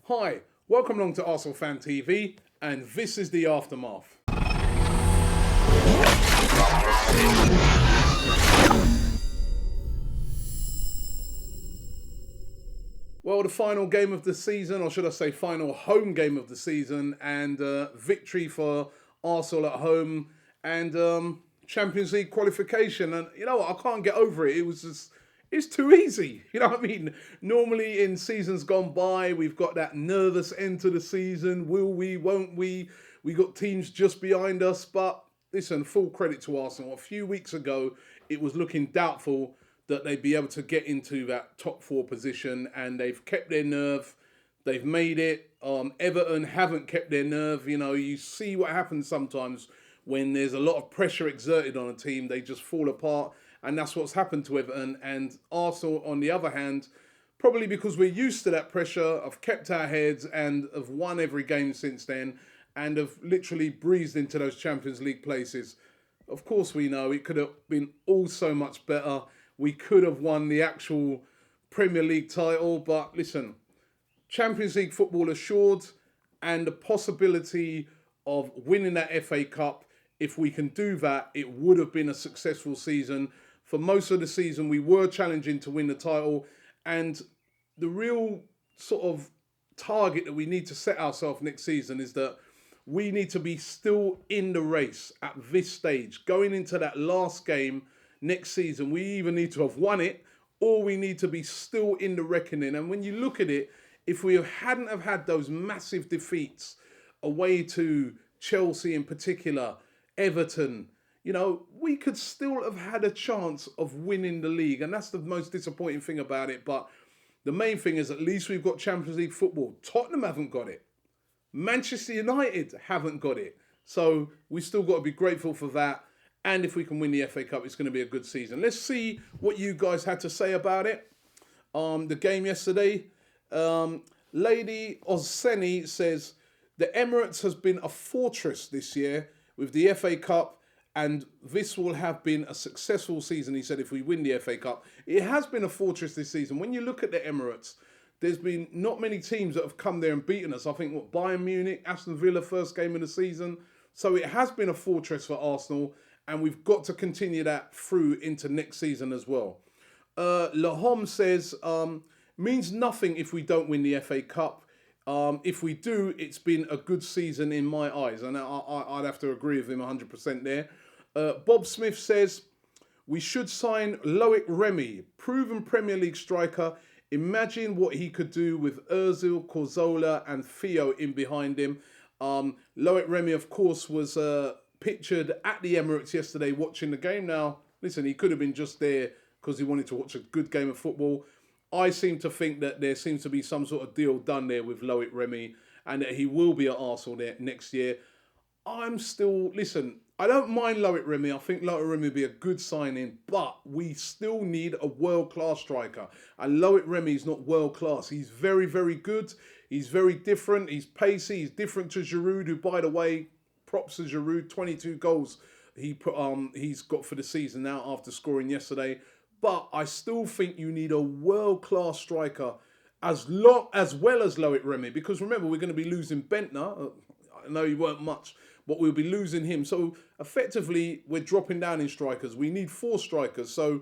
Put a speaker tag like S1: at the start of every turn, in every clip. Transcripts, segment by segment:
S1: Hi, welcome along to Arsenal Fan TV, and this is the aftermath. Well, the final game of the season, or should I say final home game of the season, and victory for Arsenal at home, and Champions League qualification. And you know what, I can't get over it. It's too easy. You know what I mean? Normally in seasons gone by, we've got that nervous end to the season. Will we, won't we? We got teams just behind us. But listen, full credit to Arsenal. A few weeks ago, it was looking doubtful that they'd be able to get into that top four position, and they've kept their nerve. They've made it. Everton haven't kept their nerve. You know, you see what happens sometimes when there's a lot of pressure exerted on a team. They just fall apart, and that's what's happened to Everton. And Arsenal, on the other hand, probably because we're used to that pressure, have kept our heads and have won every game since then, and have literally breezed into those Champions League places. Of course, we know it could have been all so much better. We could have won the actual Premier League title, but listen, Champions League football assured, and the possibility of winning that FA Cup, if we can do that, it would have been a successful season. For most of the season, we were challenging to win the title, and the real sort of target that we need to set ourselves next season is that we need to be still in the race at this stage, going into that last game next season. We either need to have won it, or we need to be still in the reckoning. And when you look at it, if we hadn't have had those massive defeats away to Chelsea in particular, Everton, you know, we could still have had a chance of winning the league. And that's the most disappointing thing about it. But the main thing is, at least we've got Champions League football. Tottenham haven't got it. Manchester United haven't got it. So we've still got to be grateful for that. And if we can win the FA Cup, it's going to be a good season. Let's see what you guys had to say about it. The game yesterday. Lady Ozseni says, the Emirates has been a fortress this year with the FA Cup, and this will have been a successful season, he said, if we win the FA Cup. It has been a fortress this season. When you look at the Emirates, there's been not many teams that have come there and beaten us. I think, Bayern Munich, Aston Villa, first game of the season. So it has been a fortress for Arsenal, and we've got to continue that through into next season as well. Lahom says, means nothing if we don't win the FA Cup. If we do, it's been a good season in my eyes. And I'd have to agree with him 100% there. Bob Smith says, we should sign Loic Remy, proven Premier League striker. Imagine what he could do with Ozil, Cazorla and Theo in behind him. Loic Remy, of course, was pictured at the Emirates yesterday watching the game. Now, listen, he could have been just there because he wanted to watch a good game of football. I seem to think that there seems to be some sort of deal done there with Loic Remy, and that he will be at Arsenal there next year. Listen, I don't mind Loic Remy. I think Loic Remy would be a good signing, but we still need a world-class striker. And Loic Remy is not world-class. He's very, very good. He's very different. He's pacey. He's different to Giroud, who, by the way, props to Giroud, 22 goals he's got for the season now after scoring yesterday. But I still think you need a world-class striker as well as Loic Remy, because remember, we're going to be losing Bentner. I know he weren't much, but we'll be losing him. So effectively, we're dropping down in strikers. We need 4 strikers. So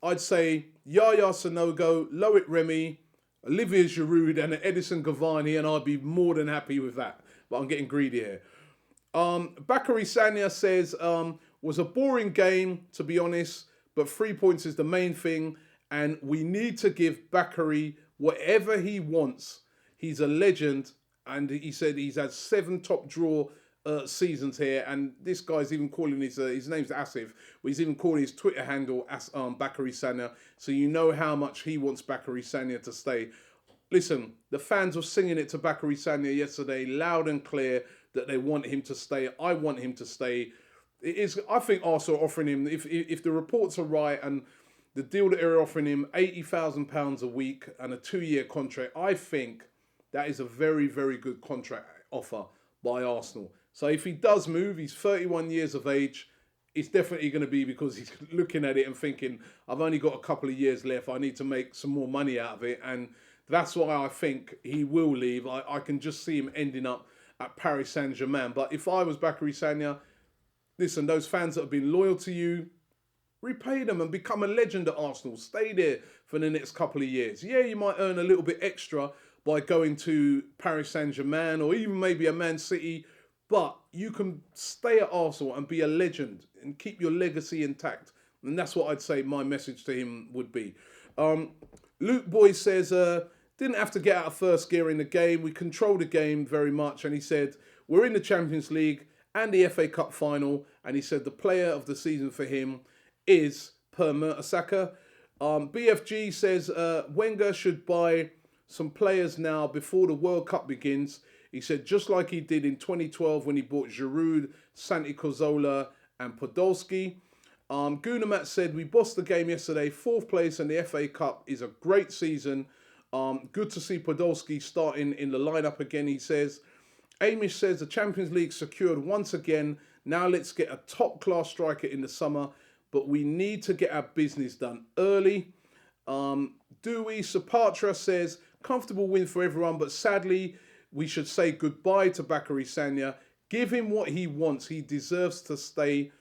S1: I'd say Yaya Sanogo, Loic Remy, Olivier Giroud and Edison Cavani, and I'd be more than happy with that. But I'm getting greedy here. Bakary Sagna says, was a boring game, to be honest, but 3 points is the main thing, and we need to give Bakary whatever he wants. He's a legend, and he said he's had 7 top draw seasons here, and this guy's even calling his name's Asif, but he's even calling his Twitter handle Bakary Sagna, so you know how much he wants Bakary Sagna to stay. Listen, the fans were singing it to Bakary Sagna yesterday, loud and clear, that they want him to stay. I want him to stay. I think Arsenal offering him, if the reports are right and the deal that they're offering him, £80,000 a week and a 2-year contract, I think that is a very, very good contract offer by Arsenal. So if he does move, he's 31 years of age, it's definitely going to be because he's looking at it and thinking, I've only got a couple of years left, I need to make some more money out of it. And That's why I think he will leave. I can just see him ending up at Paris Saint-Germain. But if I was Bacary Sagna, listen, those fans that have been loyal to you, repay them and become a legend at Arsenal. Stay there for the next couple of years. Yeah, you might earn a little bit extra by going to Paris Saint-Germain or even maybe a Man City, but you can stay at Arsenal and be a legend and keep your legacy intact. And that's what I'd say my message to him would be. Luke Boy says, didn't have to get out of first gear in the game. We controlled the game very much. And he said, we're in the Champions League and the FA Cup final. And he said the player of the season for him is Per Mertesacker. BFG says, Wenger should buy some players now before the World Cup begins. He said, just like he did in 2012 when he bought Giroud, Santi Cazorla and Podolski. Gunamat said, we bossed the game yesterday, 4th place in the FA Cup is a great season. Good to see Podolski starting in the lineup again, he says. Amish says, the Champions League secured once again. Now let's get a top-class striker in the summer, but we need to get our business done early. Dewey Sapatra says, comfortable win for everyone, but sadly, we should say goodbye to Bacary Sagna. Give him what he wants. He deserves to stay.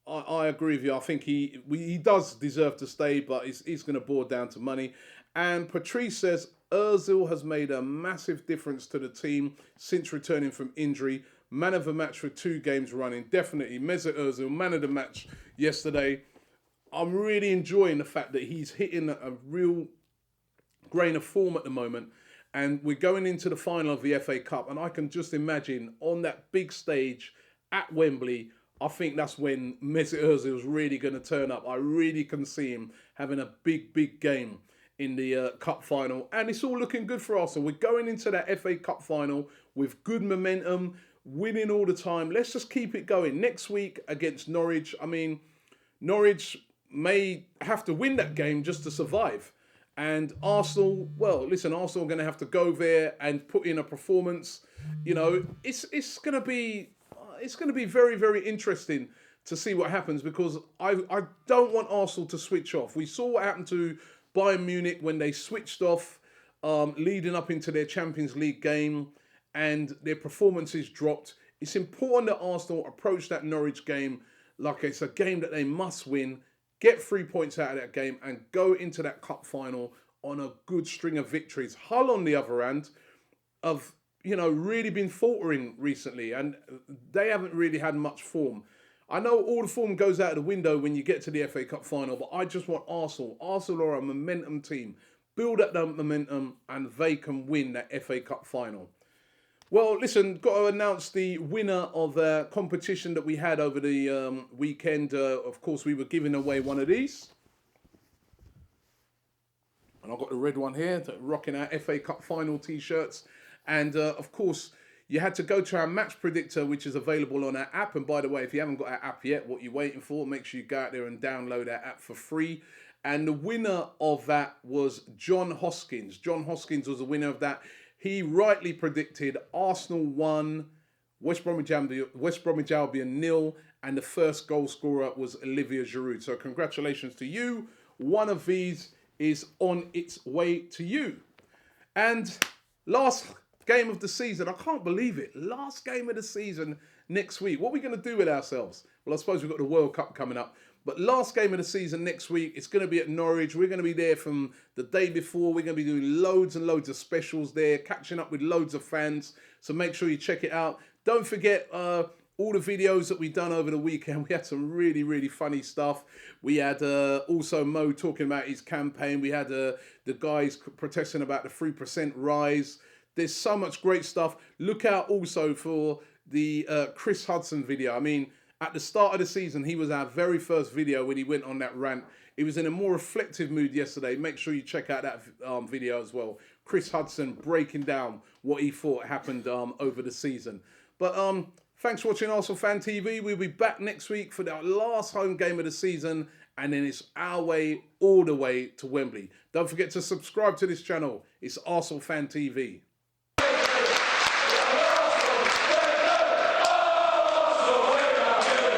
S1: I agree with you. I think he does deserve to stay, but he's going to boil down to money. And Patrice says, Ozil has made a massive difference to the team since returning from injury. Man of the match for 2 games running. Definitely. Mesut Ozil, man of the match yesterday. I'm really enjoying the fact that he's hitting a real grain of form at the moment. And we're going into the final of the FA Cup. And I can just imagine on that big stage at Wembley, I think that's when Mesut Ozil is really going to turn up. I really can see him having a big game in the cup final. And it's all looking good for Arsenal. We're going into that FA Cup final with good momentum, winning all the time. Let's just keep it going. Next week against Norwich. I mean, Norwich may have to win that game just to survive. And Arsenal, well, listen, Arsenal are going to have to go there and put in a performance. You know, it's going to be very interesting to see what happens, because I don't want Arsenal to switch off. We saw what happened to Bayern Munich when they switched off leading up into their Champions League game and their performances dropped. It's important that Arsenal approach that Norwich game like it's a game that they must win, get 3 points out of that game and go into that cup final on a good string of victories. Hull, on the other hand, have really been faltering recently, and they haven't really had much form. I know all the form goes out of the window when you get to the FA Cup final, but I just want Arsenal. Arsenal are a momentum team. Build up that momentum and they can win that FA Cup final. Well, listen, got to announce the winner of the competition that we had over the weekend. Of course, we were giving away one of these. And I've got the red one here, rocking our FA Cup final T-shirts. And, of course, you had to go to our match predictor, which is available on our app. And by the way, if you haven't got our app yet, what you're waiting for, make sure you go out there and download our app for free. And the winner of that was John Hoskins. John Hoskins was the winner of that. He rightly predicted Arsenal 1, West Bromwich Albion 0, and the first goal scorer was Olivier Giroud. So congratulations to you. One of these is on its way to you. And last game of the season, I can't believe it. Last game of the season next week. What are we going to do with ourselves? Well, I suppose we've got the World Cup coming up. But last game of the season next week, it's going to be at Norwich. We're going to be there from the day before. We're going to be doing loads and loads of specials there, catching up with loads of fans. So make sure you check it out. Don't forget all the videos that we've done over the weekend. We had some really funny stuff. We had also Mo talking about his campaign. We had the guys protesting about the 3% rise. There's so much great stuff. Look out also for the Chris Hudson video. I mean, at the start of the season, he was our very first video when he went on that rant. He was in a more reflective mood yesterday. Make sure you check out that video as well. Chris Hudson breaking down what he thought happened over the season. But thanks for watching Arsenal Fan TV. We'll be back next week for our last home game of the season. And then it's our way all the way to Wembley. Don't forget to subscribe to this channel. It's Arsenal Fan TV.